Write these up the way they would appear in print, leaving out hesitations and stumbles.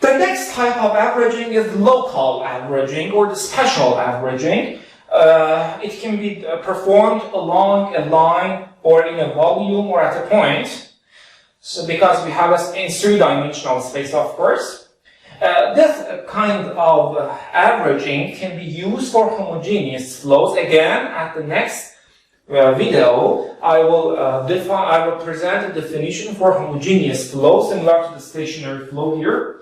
The next type of averaging is local averaging or the spatial averaging. It can be performed along a line or in a volume or at a point. So because we have in three-dimensional space, of course. This kind of averaging can be used for homogeneous flows. Again, at the next video, I will present a definition for homogeneous flow similar to the stationary flow here.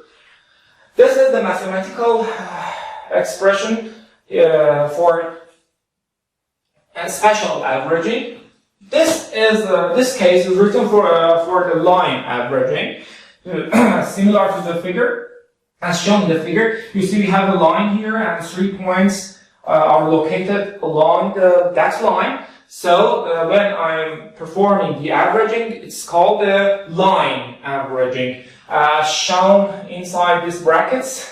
This is the mathematical expression for spatial averaging. This case is written for the line averaging, similar to the figure. As shown in the figure, you see we have a line here, and 3 points are located along that line. So when I'm performing the averaging, it's called the line averaging. Shown inside these brackets,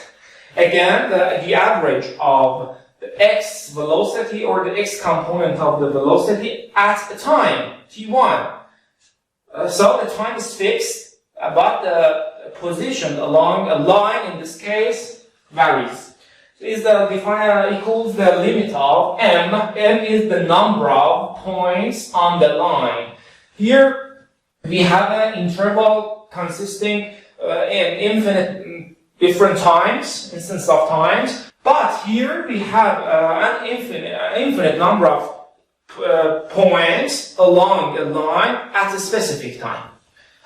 again, the average of the x velocity or the x component of the velocity at a time, t1. So the time is fixed, but the position along a line in this case varies. Is equals the limit of m. M is the number of points on the line. Here we have an interval consisting in infinite different instance of times. But here we have an infinite number of points along a line at a specific time,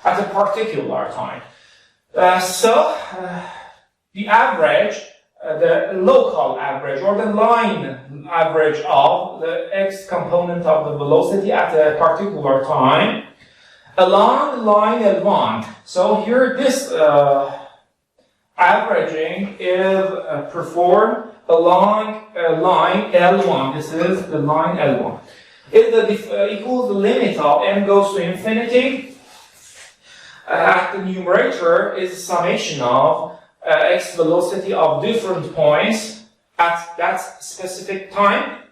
at a particular time. The average, the local average or the line average of the x component of the velocity at a particular time along the line L1. So here this averaging is performed along a line L1. This is the line L1. If equals the limit of m goes to infinity, at the numerator is a summation of x velocity of different points at that specific time,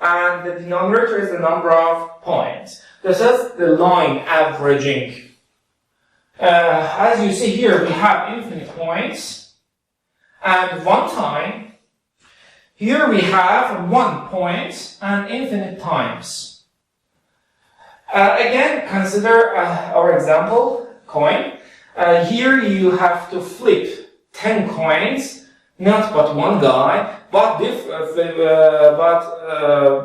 and the denominator is the number of points. This is the line averaging. As you see here, we have infinite points and one time. Here we have 1 point and infinite times. Again, consider our example, coin. Here you have to flip 10 coins, not but one guy, but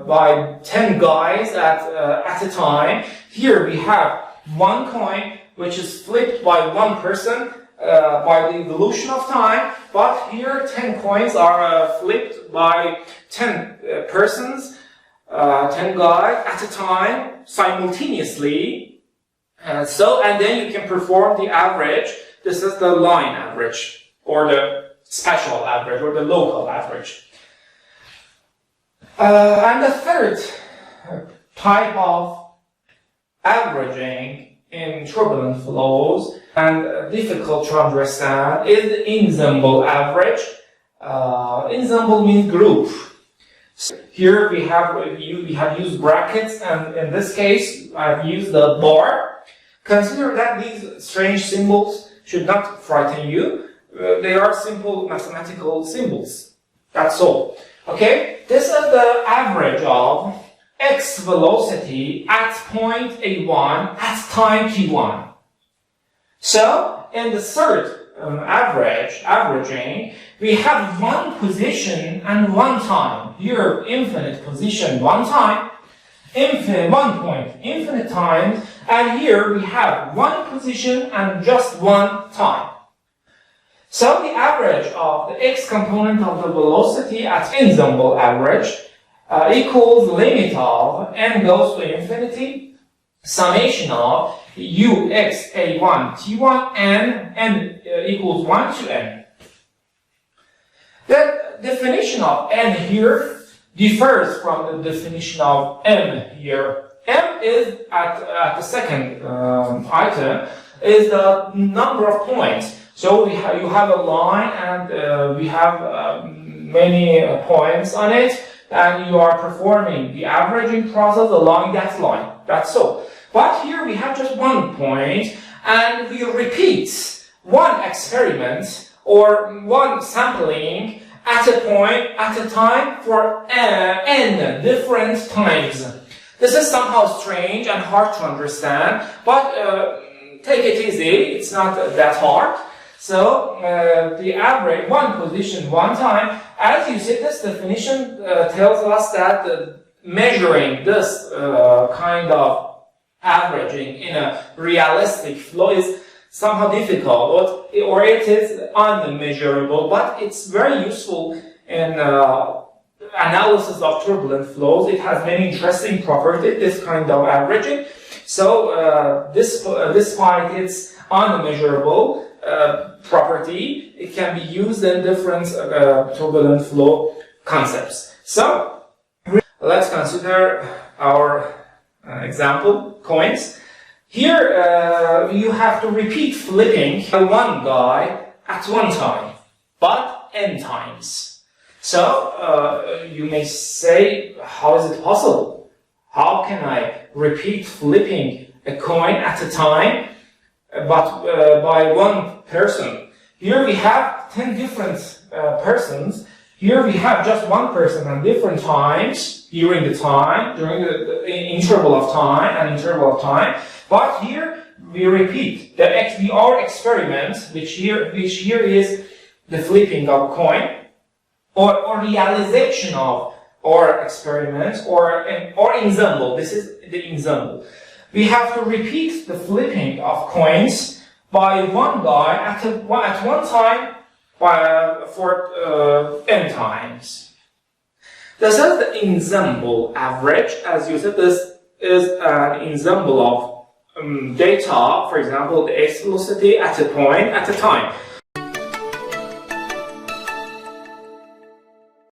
by 10 guys at a time. Here we have 1 coin which is flipped by 1 person by the evolution of time, but here 10 coins are flipped by 10 persons, 10 guys at a time simultaneously. And then you can perform the average. This is the line average, or the spatial average, or the local average. And the third type of averaging in turbulent flows and difficult to understand is the ensemble average. Ensemble means group. So here we have used brackets, and in this case I've used the bar. Consider that these strange symbols should not frighten you. They are simple mathematical symbols. That's all. Okay? This is the average of x velocity at point A1 at time t1. So, in the third averaging, we have 1 position and 1 time. Here, infinite position, 1 time. 1 point, infinite times, and here we have 1 position and just 1 time. So the average of the x component of the velocity at ensemble average equals limit of n goes to infinity, summation of ux a1 t1 n equals 1 to n. The definition of n here differs from the definition of m here. M is at the second item is the number of points. So you have a line, and we have many points on it, and you are performing the averaging process along that line. That's all. But here we have just 1 point, and we repeat 1 experiment or one sampling at a point, at a time, for n different times. This is somehow strange and hard to understand, but take it easy, it's not that hard. So, the average, one position, one time, as you see, this definition tells us that measuring this kind of averaging in a realistic flow is somehow difficult, or it is unmeasurable, but it's very useful in analysis of turbulent flows. It has many interesting properties, this kind of averaging. So, despite its unmeasurable property, it can be used in different turbulent flow concepts. So, let's consider our example, coins. Here, you have to repeat flipping one guy at one time, but n times. So, you may say, how is it possible? How can I repeat flipping a coin at a time, but by one person? Here we have 10 different persons. Here we have just one person at different times, during the interval of time, But here we repeat the our experiment, which here is the flipping of a coin, or realization of our experiment, or ensemble. This is the ensemble. We have to repeat the flipping of coins by one guy at one time for n times. This is the ensemble average. As you said, this is an ensemble of data, for example, the x velocity at a point at a time.